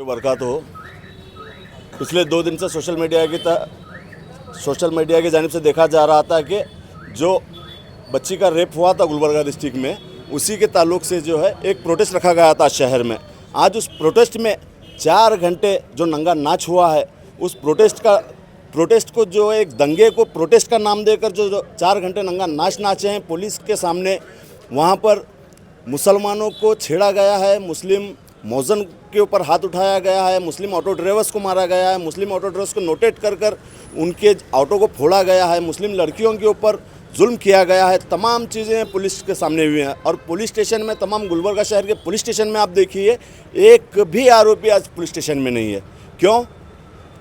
वरकत हो। पिछले 2 दिन से सोशल मीडिया की जानिब से देखा जा रहा था कि जो बच्ची का रेप हुआ था गुलबर्गा डिस्ट्रिक्ट में, उसी के ताल्लुक से जो है एक प्रोटेस्ट रखा गया था शहर में। आज उस प्रोटेस्ट में 4 घंटे जो नंगा नाच हुआ है, उस प्रोटेस्ट को जो एक दंगे को प्रोटेस्ट का नाम देकर जो 4 घंटे नंगा नाच नाचे हैं पुलिस के सामने, वहाँ पर मुसलमानों को छेड़ा गया है, मुस्लिम मौजन के ऊपर हाथ उठाया गया है, मुस्लिम ऑटो ड्राइवर्स को मारा गया है, मुस्लिम ऑटो ड्राइवर्स को नोटेट कर उनके ऑटो को फोड़ा गया है, मुस्लिम लड़कियों के ऊपर जुल्म किया गया है। तमाम चीज़ें पुलिस के सामने हुई हैं और पुलिस स्टेशन में, तमाम गुलबर्गा शहर के पुलिस स्टेशन में आप देखिए एक भी आरोपी आज पुलिस स्टेशन में नहीं है। क्यों?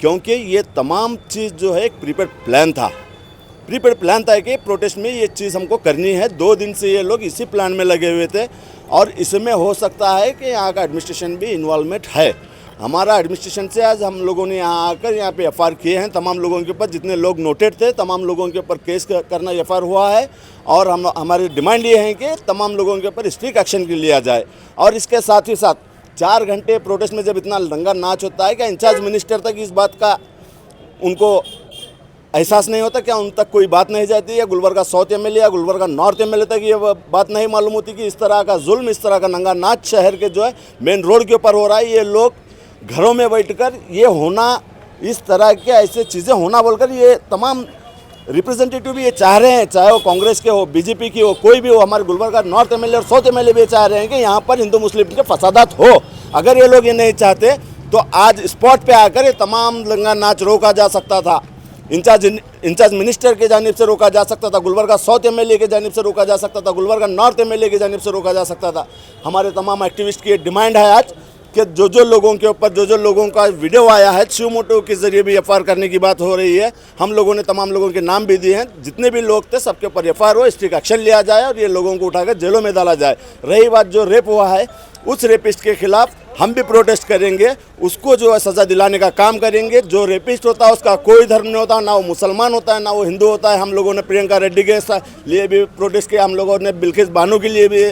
क्योंकि ये तमाम चीज़ जो है एक प्रीपेड प्लान था कि प्रोटेस्ट में ये चीज़ हमको करनी है। 2 दिन से ये लोग इसी प्लान में लगे हुए थे और इसमें हो सकता है कि यहाँ का एडमिनिस्ट्रेशन भी इन्वॉल्वमेंट है। हमारा एडमिनिस्ट्रेशन से आज हम लोगों ने यहाँ आकर यहाँ पे एफआईआर किए हैं तमाम लोगों के ऊपर, जितने लोग नोटेड थे तमाम लोगों के ऊपर केस करना एफआईआर हुआ है और हमारी डिमांड ये है कि तमाम लोगों के ऊपर स्ट्रिक्ट एक्शन लिया जाए। और इसके साथ ही साथ 4 घंटे प्रोटेस्ट में जब इतना दंगा नाच होता है, क्या इंचार्ज मिनिस्टर तक इस बात का उनको एहसास नहीं होता? क्या उन तक कोई बात नहीं जाती? या गुलबर्गा साउथ एमएलए या गुलबर्गा नॉर्थ एमएलए तक ये बात नहीं मालूम होती कि इस तरह का जुल्म, इस तरह का नंगा नाच शहर के जो है मेन रोड के ऊपर हो रहा है? ये लोग घरों में बैठकर ये होना, इस तरह के ऐसे चीज़ें होना बोलकर ये तमाम रिप्रेजेंटेटिव भी ये चाह रहे हैं, चाहे वो कांग्रेस के हो, बीजेपी की हो, कोई भी हो, हमारे गुलबर्गा नॉर्थ एमएलए और साउथ एमएलए भी चाह रहे हैं कि यहाँ पर हिंदू मुस्लिम के फसादात हो। अगर ये लोग ये नहीं चाहते तो आज स्पॉट पे आकर ये तमाम दंगा नाच रोका जा सकता था। इंचार्ज मिनिस्टर के जानिब से रोका जा सकता था, गुलबर्गा साउथ एमएलए के जानिब से रोका जा सकता था, गुलबर्गा नॉर्थ एमएलए के जानिब से रोका जा सकता था। हमारे तमाम एक्टिविस्ट की डिमांड है आज कि जो लोगों के ऊपर जो लोगों का वीडियो आया है, शिव मोटो के जरिए भी एफआईआर करने की बात हो रही है। हम लोगों ने तमाम लोगों के नाम भी दिए हैं, जितने भी लोग थे सबके ऊपर एफआईआर हो, स्ट्रिक्ट एक्शन लिया जाए और ये लोगों को उठाकर जेलों में डाला जाए। रही बात जो रेप हुआ है, उस रेपिस्ट के खिलाफ हम भी प्रोटेस्ट करेंगे, उसको जो है सज़ा दिलाने का काम करेंगे। जो रेपिस्ट होता है उसका कोई धर्म नहीं होता, ना वो मुसलमान होता है ना वो हिंदू होता है। हम लोगों ने प्रियंका रेड्डी के लिए भी प्रोटेस्ट किया, हम लोगों ने बिल्किस बानो के लिए भी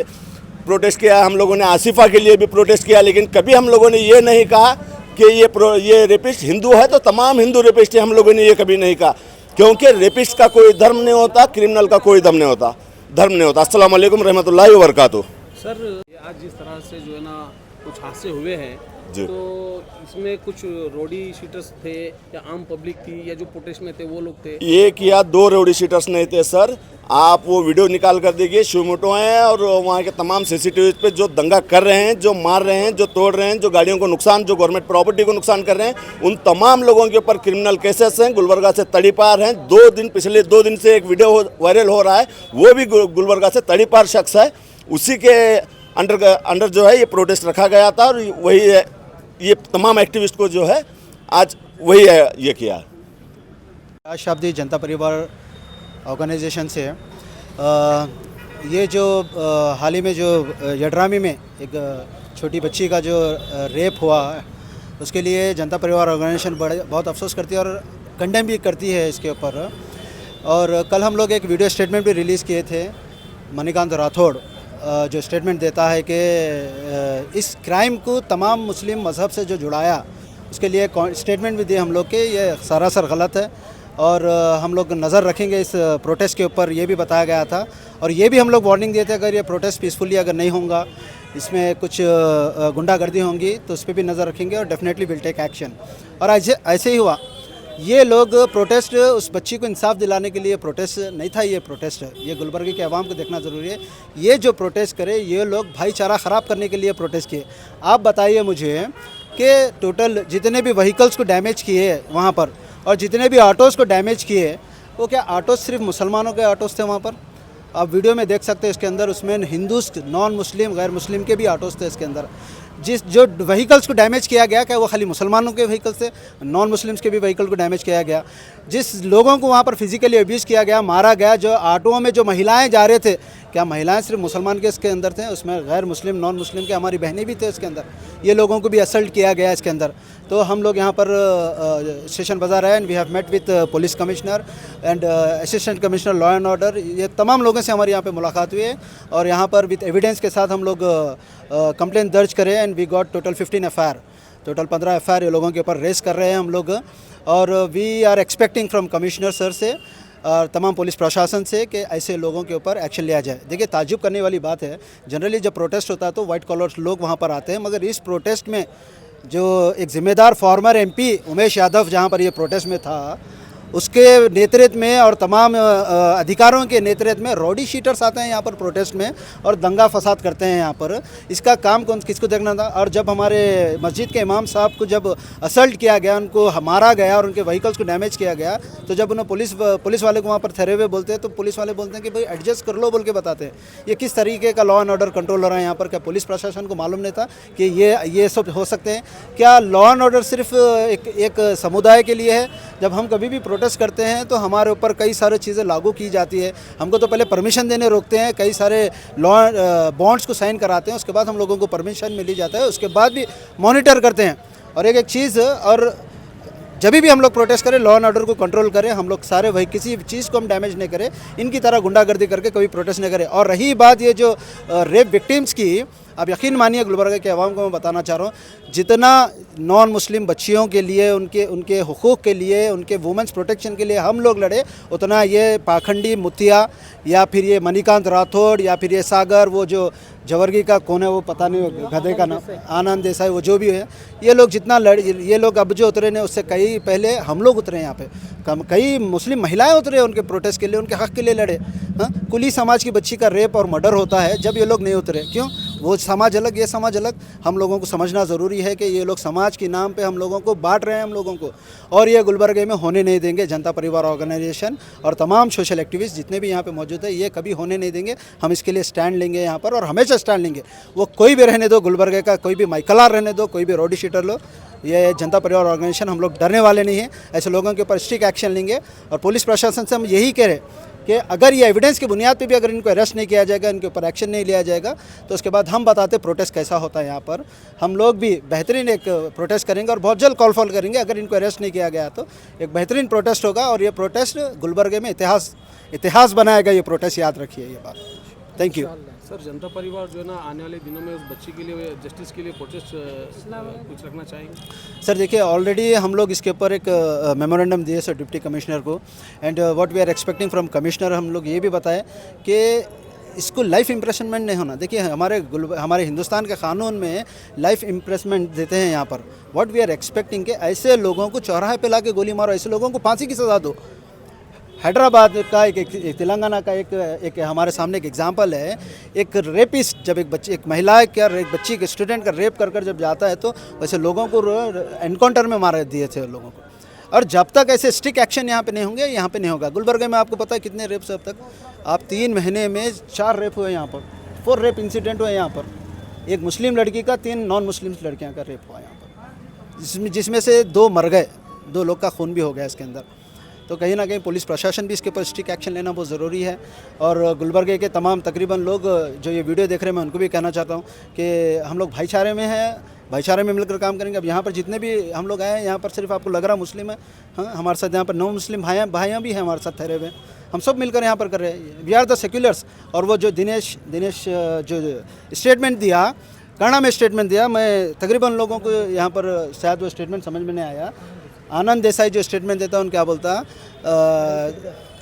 प्रोटेस्ट किया, हम लोगों ने आसिफा के लिए भी प्रोटेस्ट किया। लेकिन कभी हम लोगों ने ये नहीं कहा कि ये रेपिस्ट हिंदू है तो तमाम हिंदू रेपिस्ट है, हम लोगों ने ये कभी नहीं कहा। क्योंकि रेपिस्ट का कोई धर्म नहीं होता, क्रिमिनल का कोई धर्म नहीं होता। अस्सलाम वालेकुम रहमतुल्लाहि व बरकातुहू। सर, आज जिस तरह से जो है ना कुछ हादसे हुए हैं, जी, तो इसमें कुछ रोडी शीटर्स थे या आम पब्लिक थी या जो प्रोटेस्ट में थे वो लोग थे? एक या 2 रोडी शीटर्स नहीं थे सर। आप वो वीडियो निकाल कर देखिए, शिवमोटो हैं और वहाँ के तमाम सीसीटीवी पे जो दंगा कर रहे हैं, जो मार रहे हैं, जो तोड़ रहे हैं, जो गाड़ियों को नुकसान, जो गवर्नमेंट प्रॉपर्टी को नुकसान कर रहे हैं, उन तमाम लोगों के ऊपर क्रिमिनल केसेस हैं, गुलबर्गा से तड़ीपार हैं। पिछले 2 दिन से एक वीडियो वायरल हो रहा है, वो भी गुलबर्गा से तड़ीपार शख्स है। उसी के अंडर जो है ये प्रोटेस्ट रखा गया था और वही है, ये तमाम एक्टिविस्ट को जो है आज वही है ये किया। शब्दी जनता परिवार ऑर्गेनाइजेशन से ये जो हाल ही में जो यड्रामी में एक छोटी बच्ची का जो रेप हुआ है, उसके लिए जनता परिवार ऑर्गेनाइजेशन बहुत अफसोस करती है और कंडेम भी करती है इसके ऊपर। और कल हम लोग एक वीडियो स्टेटमेंट भी रिलीज़ किए थे। मणिकांत राठौड़ जो स्टेटमेंट देता है कि इस क्राइम को तमाम मुस्लिम मज़हब से जो जुड़ाया, उसके लिए स्टेटमेंट भी दिए हम लोग के ये सरासर गलत है और हम लोग नज़र रखेंगे इस प्रोटेस्ट के ऊपर, ये भी बताया गया था। और ये भी हम लोग वार्निंग दिए थे, अगर ये प्रोटेस्ट पीसफुली अगर नहीं होगा, इसमें कुछ गुंडागर्दी होंगी तो उस पर भी नज़र रखेंगे और डेफिनेटली विल टेक एक्शन। और ऐसे ही हुआ, ये लोग प्रोटेस्ट उस बच्ची को इंसाफ दिलाने के लिए प्रोटेस्ट नहीं था, ये प्रोटेस्ट है, ये गुलबर्गा के आवाम को देखना ज़रूरी है। ये जो प्रोटेस्ट करे, ये लोग भाईचारा ख़राब करने के लिए प्रोटेस्ट किए। आप बताइए मुझे कि टोटल जितने भी व्हीकल्स को डैमेज किए वहाँ पर और जितने भी ऑटोज़ को डैमेज किए, वो क्या ऑटोज़ सिर्फ मुसलमानों के ऑटोज़ थे वहाँ पर? आप वीडियो में देख सकते हैं, इसके अंदर उसमें हिंदूज, नॉन मुस्लिम, गैर मुस्लिम के भी ऑटोज़ थे इसके अंदर। जो व्हीकल्स को डैमेज किया गया, क्या वो खाली मुसलमानों के व्हीकल्स थे? नॉन मुस्लिम्स के भी व्हीकल को डैमेज किया गया। जिस लोगों को वहाँ पर फिजिकली अब्यूज़ किया गया, मारा गया, जो ऑटोओं में जो महिलाएं जा रहे थे, क्या महिलाएं सिर्फ मुसलमान के इसके अंदर थे? उसमें गैर मुस्लिम, नॉन मुस्लिम के हमारी बहनें भी थे इसके अंदर। ये लोगों को भी असल्ट किया गया इसके अंदर। तो हम लोग यहाँ पर स्टेशन बाज़ार है and we have met with police commissioner and assistant commissioner law and order. ये तमाम लोगों से हमारी यहाँ पे मुलाकात हुई है और यहाँ पर विद एविडेंस के साथ हम लोग कंप्लेंट दर्ज करें and we got total 15 FIR total 15 FIR ये लोगों के ऊपर रेस कर रहे हैं हम लोग। और we are expecting from commissioner sir से और तमाम पुलिस प्रशासन से कि ऐसे लोगों के ऊपर एक्शन लिया जाए। देखिए, ताज्जुब करने वाली बात है, जनरली जब प्रोटेस्ट होता है तो वाइट कॉलर लोग वहाँ पर आते हैं, मगर इस प्रोटेस्ट में जो एक ज़िम्मेदार फॉर्मर MP उमेश यादव जहाँ पर ये प्रोटेस्ट में था, उसके नेतृत्व में और तमाम अधिकारों के नेतृत्व में रॉडी शीटर्स आते हैं यहाँ पर प्रोटेस्ट में और दंगा फसाद करते हैं यहाँ पर। इसका काम कौन किसको देखना था? और जब हमारे मस्जिद के इमाम साहब को जब असल्ट किया गया, उनको मारा गया और उनके व्हीकल्स को डैमेज किया गया, तो जब उन्हें पुलिस वाले को वहाँ पर ठहरे हुए बोलते हैं तो पुलिस वाले बोलते हैं कि भाई एडजस्ट कर लो बोल के बताते हैं। ये किस तरीके का लॉ एंड ऑर्डर कंट्रोल हो रहा है यहाँ पर? क्या पुलिस प्रशासन को मालूम नहीं था कि ये सब हो सकते हैं? क्या लॉ एंड ऑर्डर सिर्फ एक समुदाय के लिए है? जब हम कभी भी प्रोटेस्ट करते हैं तो हमारे ऊपर कई सारी चीज़ें लागू की जाती है। हमको तो पहले परमिशन देने रोकते हैं, कई सारे लॉ बॉन्ड्स को साइन कराते हैं, उसके बाद हम लोगों को परमिशन मिली जाता है, उसके बाद भी मॉनिटर करते हैं। और एक चीज़, और जब भी हम लोग प्रोटेस्ट करें लॉ एंड ऑर्डर को कंट्रोल करें, हम लोग सारे वही किसी चीज़ को हम डैमेज नहीं करें, इनकी तरह गुंडागर्दी करके कभी प्रोटेस्ट नहीं करें। और रही बात ये जो रेप विक्टिम्स की, आप यकीन मानिए गुलबर्गा के अवाम को मैं बताना चाह रहा हूँ, जितना नॉन मुस्लिम बच्चियों के लिए, उनके हुकूक़ के लिए, उनके वुमेंस प्रोटेक्शन के लिए हम लोग लड़े, उतना ये पाखंडी मुतिया या फिर ये मणिकांत राठौड़ या फिर ये सागर, वो जो जवर्गी का कौन है वो पता नहीं, गधे का नाम आनंद देसाई, वो जो भी है, ये लोग जितना ये लोग अब जो उतरे ने उससे कई पहले हम लोग उतरे यहाँ पे। कई मुस्लिम महिलाएं उतरे उनके प्रोटेस्ट के लिए, उनके हक़ के लिए लड़े। हाँ, कुली समाज की बच्ची का रेप और मर्डर होता है, जब ये लोग नहीं उतरे। क्यों? वो समाज अलग, ये समाज अलग। हम लोगों को समझना ज़रूरी है कि ये लोग समाज के नाम पे हम लोगों को बांट रहे हैं हम लोगों को, और ये गुलबर्गे में होने नहीं देंगे। जनता परिवार ऑर्गेनाइजेशन और तमाम सोशल एक्टिविस्ट जितने भी यहाँ पे मौजूद है, ये कभी होने नहीं देंगे। हम इसके लिए स्टैंड लेंगे यहाँ पर, और हमेशा स्टैंड लेंगे। वो कोई भी रहने दो, गुलबर्गे का कोई भी माइकलार रहने दो, कोई भी रोडी शीटर लो, ये जनता परिवार ऑर्गेनाइजेशन, हम लोग डरने वाले नहीं हैं। ऐसे लोगों के ऊपर स्ट्रिक्ट एक्शन लेंगे। और पुलिस प्रशासन से हम यही कह रहे हैं कि अगर ये एविडेंस की बुनियाद पे भी अगर इनको अरेस्ट नहीं किया जाएगा, इनके ऊपर एक्शन नहीं लिया जाएगा, तो उसके बाद हम बताते प्रोटेस्ट कैसा होता है यहाँ पर। हम लोग भी बेहतरीन एक प्रोटेस्ट करेंगे और बहुत जल्द कॉल फॉल करेंगे। अगर इनको अरेस्ट नहीं किया गया तो एक बेहतरीन प्रोटेस्ट होगा, और ये प्रोटेस्ट गुलबर्गे में इतिहास बनाएगा। ये प्रोटेस्ट याद रखिए ये बात। Thank you sir. जनता परिवार जो है ना, आने वाले दिनों में उस बच्ची के लिए जस्टिस के लिए प्रोटेस्ट कुछ रखना चाहेंगे? सर देखिए, ऑलरेडी हम लोग इसके ऊपर एक मेमोरेंडम दिए सर डिप्टी कमिश्नर को, and what we are expecting from commissioner, हम लोग ये भी बताएं कि इसको लाइफ इम्प्रेसमेंट नहीं होना। देखिए, हमारे हिंदुस्तान के कानून में लाइफ इम्प्रेसमेंट देते हैं यहाँ पर। व्हाट वी आर एक्सपेक्टिंग कि ऐसे लोगों को चौराहे पे ला के गोली मारो, ऐसे लोगों को फांसी की सज़ा दो। हैदराबाद का एक तेलंगाना का एक हमारे सामने एक एग्जांपल है। एक रेपिस्ट जब एक महिला एक बच्ची के स्टूडेंट का रेप कर जब जाता है, तो वैसे लोगों को एनकाउंटर में मार दिए थे लोगों को। और जब तक ऐसे स्ट्रिक्ट एक्शन यहाँ पे नहीं होंगे, यहाँ पे नहीं होगा। गुलबर्गे में आपको पता है कितने रेप्स अब तक? आप 3 महीने में 4 रेप हुए यहाँ पर, 4 रेप इंसिडेंट हुए यहाँ पर। एक मुस्लिम लड़की का, 3 नॉन मुस्लिम लड़कियाँ का रेप हुआ यहाँ पर, जिसमें से 2 मर गए, 2 लोग का खून भी हो गया इसके अंदर। तो कहीं ना कहीं पुलिस प्रशासन भी इसके ऊपर स्ट्रिक्ट एक्शन लेना बहुत ज़रूरी है। और गुलबर्गे के तमाम तकरीबन लोग जो ये वीडियो देख रहे हैं, मैं उनको भी कहना चाहता हूँ कि हम लोग भाईचारे में हैं, भाईचारे में मिलकर काम करेंगे। अब यहाँ पर जितने भी हम लोग आए हैं, यहाँ पर सिर्फ आपको लग रहा मुस्लिम है, हाँ, हमारे साथ यहाँ पर नॉन मुस्लिम भाइयाँ भी हैं हमारे साथ ठहरे हुए। हम सब मिलकर यहाँ पर कर रहे हैं। We are the seculars. और वो जो दिनेश जो स्टेटमेंट दिया, कन्नड़ा में स्टेटमेंट दिया, मैं तकरीबन लोगों को यहाँ पर शायद वो स्टेटमेंट समझ में नहीं आया। आनंद देसाई जो स्टेटमेंट देता है, उन क्या बोलता,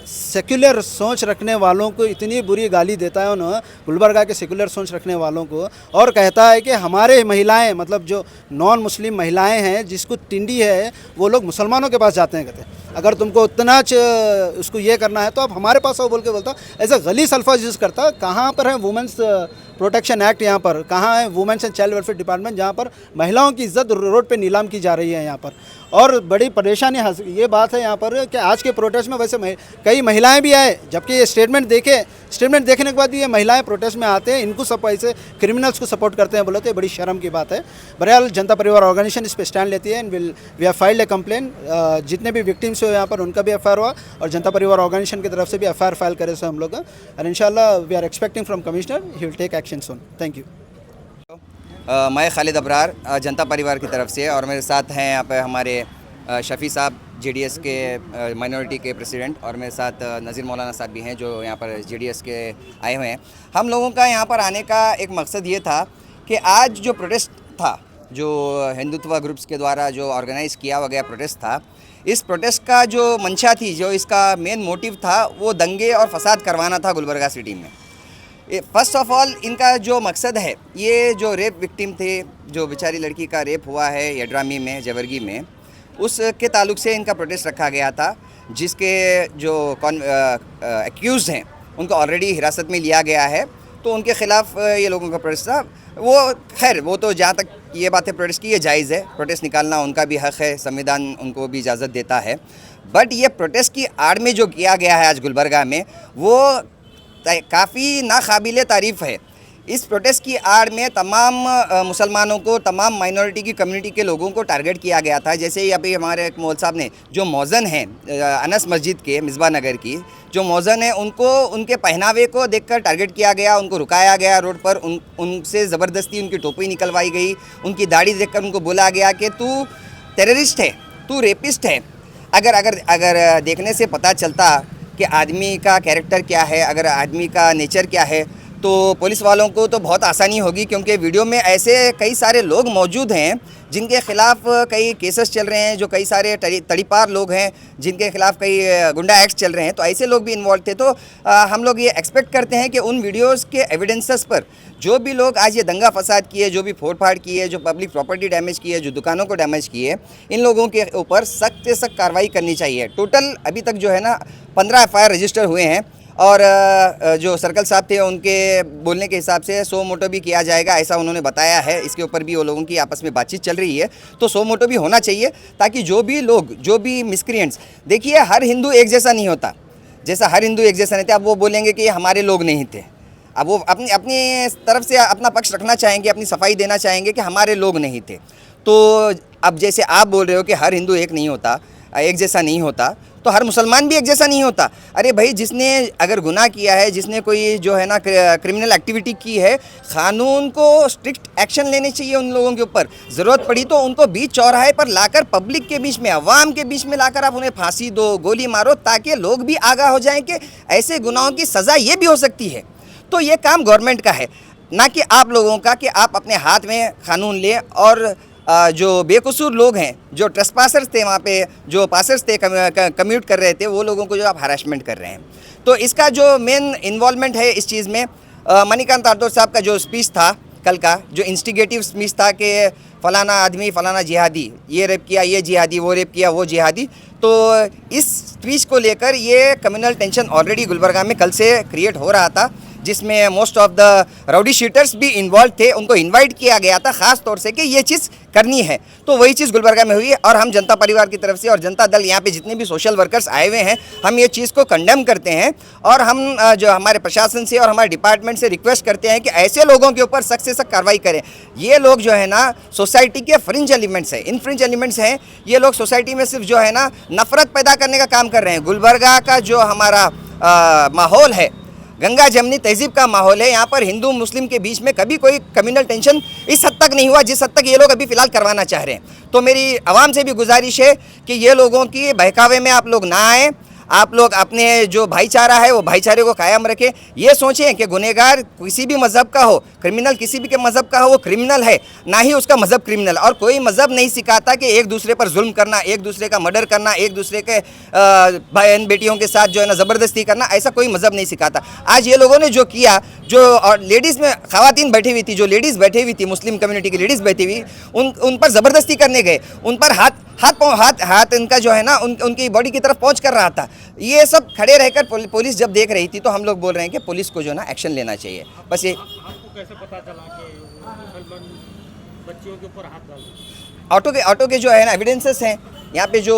सेक्युलर सोच रखने वालों को इतनी बुरी गाली देता है उन्होंने, गुलबर्गा के सेक्युलर सोच रखने वालों को, और कहता है कि हमारे महिलाएं, मतलब जो नॉन मुस्लिम महिलाएं हैं, जिसको टिंडी है, वो लोग मुसलमानों के पास जाते हैं। कहते हैं अगर तुमको उतना उसको ये करना है तो आप हमारे पास आओ बोल के बोलता। ऐसा गलीस अल्फाज यूज़ करता। कहाँ पर है वुमेंस प्रोटेक्शन एक्ट? यहाँ पर कहाँ है women's and child welfare department, जहाँ पर महिलाओं की इज्जत रोड पे नीलाम की जा रही है यहाँ पर। और बड़ी परेशानी ये बात है यहाँ पर कि आज के प्रोटेस्ट में वैसे कई महिलाएं भी आए, जबकि ये स्टेटमेंट देखने के बाद भी ये महिलाएं प्रोटेस्ट में आते हैं, इनको सब ऐसे क्रिमिनल्स को सपोर्ट करते हैं बोले, तो बड़ी शर्म की बात है। बहरहाल जनता परिवार ऑर्गेनाइजेशन इस पर स्टैंड लेती है, and we have filed a complain. जितने भी विक्टिम्स हुए यहाँ पर, उनका भी FIR हुआ, और जनता परिवार ऑर्गेनाइजेशन की तरफ से भी FIR फाइल करे से हम लोग। और इंशाल्लाह we are expecting from commissioner, he will take action soon. Thank you. मैं खालिद अबरार जनता परिवार की तरफ से, और मेरे साथ हैं यहाँ पे हमारे शफ़ी साहब JDS के माइनॉरिटी के प्रेसिडेंट, और मेरे साथ नज़ीर मौलाना साहब भी हैं जो यहाँ पर JDS के आए हुए हैं। हम लोगों का यहाँ पर आने का एक मकसद ये था कि आज जो प्रोटेस्ट था, जो हिंदुत्व ग्रुप्स के द्वारा जो ऑर्गेनाइज़ किया हुआ गया प्रोटेस्ट था, इस प्रोटेस्ट का जो मंशा थी, जो इसका मेन मोटिव था, वो दंगे और फसाद करवाना था गुलबर्गा सिटी में। फर्स्ट ऑफ ऑल इनका जो मकसद है, ये जो रेप विक्टिम थे, जो बेचारी लड़की का रेप हुआ है यड्रामी में, जवर्गी में, उसके ताल्लुक से इनका प्रोटेस्ट रखा गया था, जिसके जो एक्यूज़ हैं उनको ऑलरेडी हिरासत में लिया गया है। तो उनके ख़िलाफ़ ये लोगों का प्रोटेस्ट था। वो खैर वो तो जहाँ तक ये बातें प्रोटेस्ट की, ये जायज़ है, प्रोटेस्ट निकालना उनका भी हक़ है, संविधान उनको भी इजाज़त देता है। बट ये प्रोटेस्ट की आड़ में जो किया गया है आज गुलबर्गा में, वो काफ़ी नाकाबिले तारीफ़ है। इस प्रोटेस्ट की आड़ में तमाम मुसलमानों को, तमाम माइनॉरिटी की कम्युनिटी के लोगों को टारगेट किया गया था। जैसे ही अभी हमारे एक मौल साहब ने जो मौज़न हैं अनस मस्जिद के, मिसबा नगर की जो मौज़न है, उनको उनके पहनावे को देखकर टारगेट किया गया, उनको रुकाया गया रोड पर, उनसे ज़बरदस्ती उनकी टोपी निकलवाई गई, उनकी दाढ़ी देखकर उनको बोला गया कि तू टेररिस्ट है, तू रेपिस्ट है। अगर देखने से पता चलता कि आदमी का कैरेक्टर क्या है, अगर आदमी का नेचर क्या है, तो पुलिस वालों को तो बहुत आसानी होगी, क्योंकि वीडियो में ऐसे कई सारे लोग मौजूद हैं जिनके ख़िलाफ़ कई केसेस चल रहे हैं, जो कई सारे तड़ीपार लोग हैं जिनके ख़िलाफ़ कई गुंडा एक्ट चल रहे हैं। तो ऐसे लोग भी इन्वॉल्व थे। तो हम लोग ये एक्सपेक्ट करते हैं कि उन वीडियोस के एविडेंसेस पर जो भी लोग आज ये दंगा फसाद किए, जो भी फोड़ फाड़ किए, जो पब्लिक प्रॉपर्टी डैमेज किए, जो दुकानों को डैमेज किए, इन लोगों के ऊपर सख्त से सख्त कार्रवाई करनी चाहिए। टोटल अभी तक जो है ना 15 FIR रजिस्टर हुए हैं, और जो सर्कल साहब थे उनके बोलने के हिसाब से 100 मोटो भी किया जाएगा, ऐसा उन्होंने बताया है। इसके ऊपर भी वो लोगों की आपस में बातचीत चल रही है, तो 100 मोटो भी होना चाहिए, ताकि जो भी लोग, जो भी मिसक्रिएंट्स, देखिए हर हिंदू एक जैसा नहीं होता। जैसा हर हिंदू एक जैसा नहीं थे, अब वो बोलेंगे कि हमारे लोग नहीं थे, अब वो अपनी तरफ से अपना पक्ष रखना चाहेंगे, अपनी सफाई देना चाहेंगे कि हमारे लोग नहीं थे। तो अब जैसे आप बोल रहे हो कि हर हिंदू एक नहीं होता, एक जैसा नहीं होता, तो हर मुसलमान भी एक जैसा नहीं होता। अरे भाई, जिसने अगर गुनाह किया है, जिसने कोई जो है ना क्रिमिनल एक्टिविटी की है, क़ानून को स्ट्रिक्ट एक्शन लेने चाहिए उन लोगों के ऊपर। ज़रूरत पड़ी तो उनको बीच चौराहे पर लाकर, पब्लिक के बीच में, अवाम के बीच में लाकर आप उन्हें फांसी दो, गोली मारो, ताकि लोग भी आगाह हो जाएं कि ऐसे गुनाहों की सज़ा ये भी हो सकती है। तो ये काम गवर्नमेंट का है, ना कि आप लोगों का, कि आप अपने हाथ में कानून लें और जो बेकसूर लोग हैं, जो ट्रेसपासर्स थे वहाँ पे, जो पासर्स थे, कम्यूट कर रहे थे, वो लोगों को जो आप हरासमेंट कर रहे हैं। तो इसका जो मेन इन्वॉल्वमेंट है इस चीज़ में, मणिकांत राठौर साहब का जो स्पीच था कल का, जो इंस्टिगेटिव स्पीच था कि फ़लाना आदमी, फ़लाना जिहादी, ये रेप किया, ये जिहादी, वो रेप किया, वो जिहादी, तो इस स्पीच को लेकर ये कम्युनल टेंशन ऑलरेडी गुलबर्गा में कल से क्रिएट हो रहा था, जिसमें most of the rowdy sheeters भी इन्वॉल्व थे। उनको इनवाइट किया गया था ख़ास तौर से कि ये चीज़ करनी है। तो वही चीज़ गुलबर्गा में हुई है, और हम जनता परिवार की तरफ से और जनता दल, यहाँ पे जितने भी सोशल वर्कर्स आए हुए हैं, हम ये चीज़ को कंडेम करते हैं, और हम जो हमारे प्रशासन से और हमारे डिपार्टमेंट से रिक्वेस्ट करते हैं कि ऐसे लोगों के ऊपर सख्त से सख्त कार्रवाई करें। ये लोग जो है ना सोसाइटी के फ्रिंज एलिमेंट्स हैं, इनफ्रिंज एलिमेंट्स हैं। ये लोग सोसाइटी में सिर्फ जो है ना नफ़रत पैदा करने का काम कर रहे हैं। गुलबर्गा का जो हमारा माहौल है, गंगा जमनी तहजीब का माहौल है, यहाँ पर हिंदू मुस्लिम के बीच में कभी कोई कम्युनल टेंशन इस हद तक नहीं हुआ जिस हद तक ये लोग अभी फ़िलहाल करवाना चाह रहे हैं। तो मेरी आवाम से भी गुजारिश है कि ये लोगों की बहकावे में आप लोग ना आएँ। आप लोग अपने जो भाईचारा है वो भाईचारे को कायम रखें। ये सोचें कि गुनहगार किसी भी मज़हब का हो, क्रिमिनल किसी भी के मज़हब का हो, वो क्रिमिनल है, ना ही उसका मज़हब क्रिमिनल। और कोई मज़हब नहीं सिखाता कि एक दूसरे पर जुल्म करना, एक दूसरे का मर्डर करना, एक दूसरे के बहन बेटियों के साथ जो है ना ज़बरदस्ती करना, ऐसा कोई मज़हब नहीं सिखाता। आज ये लोगों ने जो किया, जो और लेडीज़ में ख़वातीन बैठी हुई थी, जो लेडीज़ बैठी हुई थी, मुस्लिम कम्युनिटी की लेडीज़ बैठी हुई, उन पर ज़बरदस्ती करने गए, उन पर हाथ इनका जो है ना उनकी बॉडी की तरफ पहुंच कर रहा था। ये सब खड़े रहकर पुलिस जब देख रही थी, तो हम लोग बोल रहे हैं कि पुलिस को जो ना एक्शन लेना चाहिए। बस ये आपको कैसे पता चला कि मुसलमान बच्चियों के ऊपर हाथ डाल? ऑटो के जो है ना एविडेंसेस हैं। यहाँ पे जो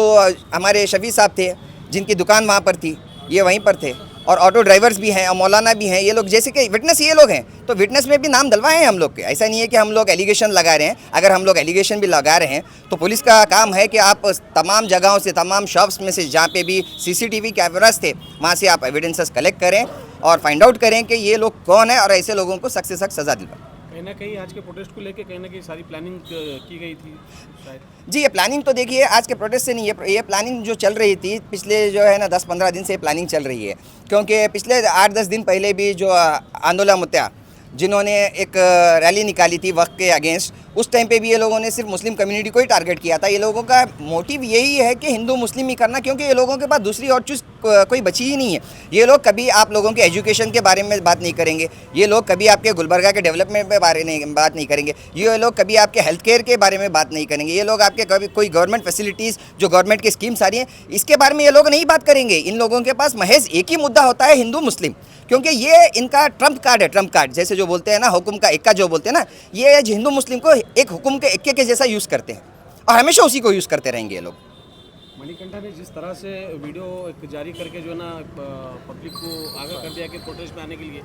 हमारे शफी साहब थे, जिनकी दुकान वहाँ पर थी, ये वहीं पर थे, और ऑटो ड्राइवर्स भी हैं और मौलाना भी हैं। ये लोग जैसे कि विटनेस ये लोग हैं, तो विटनेस में भी नाम डलवाए हैं हम लोग के। ऐसा नहीं है कि हम लोग एलिगेशन लगा रहे हैं। अगर हम लोग एलिगेशन भी लगा रहे हैं तो पुलिस का काम है कि आप तमाम जगहों से, तमाम शॉप्स में से जहाँ पे भी CCTV कैमरास थे, वहाँ से आप एविडेंसेस कलेक्ट करें और फाइंड आउट करें कि ये लोग कौन है, और ऐसे लोगों को सख्त से सख्त सज़ा दिलवाएं। कहीं ना कहीं आज के प्रोटेस्ट को लेकर कहीं ना कहीं सारी प्लानिंग की गई थी शायद। जी, ये प्लानिंग तो देखिए आज के प्रोटेस्ट से नहीं है, ये प्लानिंग जो चल रही थी पिछले जो है ना 10-15 दिन से प्लानिंग चल रही है। क्योंकि पिछले 8-10 दिन पहले भी जो आंदोलन मुत्या, जिन्होंने एक रैली निकाली थी वक्त के अगेंस्ट, उस टाइम पे भी ये लोगों ने सिर्फ मुस्लिम कम्युनिटी को ही टारगेट किया था। ये लोगों का मोटिव यही है कि हिंदू मुस्लिम ही करना, क्योंकि ये लोगों के पास दूसरी और चीज़ कोई बची ही नहीं है। ये लोग कभी आप लोगों के एजुकेशन के बारे में बात नहीं करेंगे, ये लोग कभी आपके गुलबर्गा के डेवलपमेंट के बारे में बात नहीं करेंगे, ये लोग कभी आपके हेल्थ केयर के बारे में बात नहीं करेंगे, ये लोग आपके कभी कोई गवर्नमेंट फैसिलिटीज़ जो गवर्नमेंट की स्कीम्स आ रही हैं इसके बारे में ये लोग नहीं बात करेंगे। इन लोगों के पास महज एक ही मुद्दा होता है, हिंदू मुस्लिम, क्योंकि ये इनका ट्रम्प कार्ड है। ट्रम्प कार्ड जैसे जो बोलते हैं ना, हुक्म का इक्का जो बोलते हैं ना, ये हिंदू मुस्लिम को एक हुक्म के इक्के के जैसा यूज़ करते हैं और हमेशा उसी को यूज़ करते रहेंगे ये लोग। मणिकंठा ने जिस तरह से वीडियो एक जारी करके जो है ना पब्लिक को आगाह कर दिया कि प्रोटेस्ट में आने के लिए,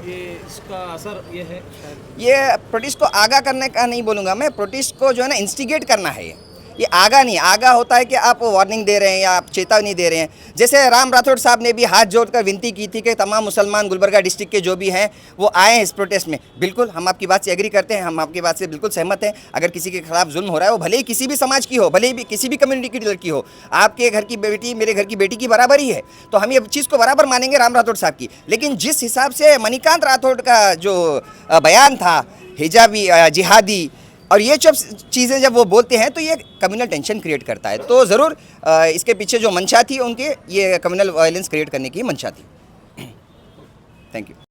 ये इसका असर ये है शायद। ये प्रोटेस्ट को आगाह करने का नहीं बोलूँगा मैं, प्रोटेस्ट को जो है ना इंस्टिगेट करना है। ये आगा नहीं, आगा होता है कि आप वार्निंग दे रहे हैं या आप चेतावनी दे रहे हैं। जैसे राम राठौड़ साहब ने भी हाथ जोड़कर विनती की थी कि तमाम मुसलमान गुलबर्गा डिस्ट्रिक्ट के जो भी हैं वो आए इस प्रोटेस्ट में। बिल्कुल हम आपकी बात से एग्री करते हैं, हम आपकी बात से बिल्कुल सहमत हैं। अगर किसी के खिलाफ जुल्म हो रहा है, वो भले ही किसी भी समाज की हो, भले ही किसी भी कम्युनिटी की लड़की हो, आपके घर की बेटी मेरे घर की बेटी की बराबर ही है, तो हम ये चीज़ को बराबर मानेंगे राम राठौड़ साहब की। लेकिन जिस हिसाब से मणिकांत राठौड़ का जो बयान था, हिजाबी जिहादी और ये सब चीज़ें जब वो बोलते हैं तो ये कम्युनल टेंशन क्रिएट करता है। तो ज़रूर इसके पीछे जो मंशा थी उनके, ये कम्युनल वायलेंस क्रिएट करने की मंशा थी। Thank you.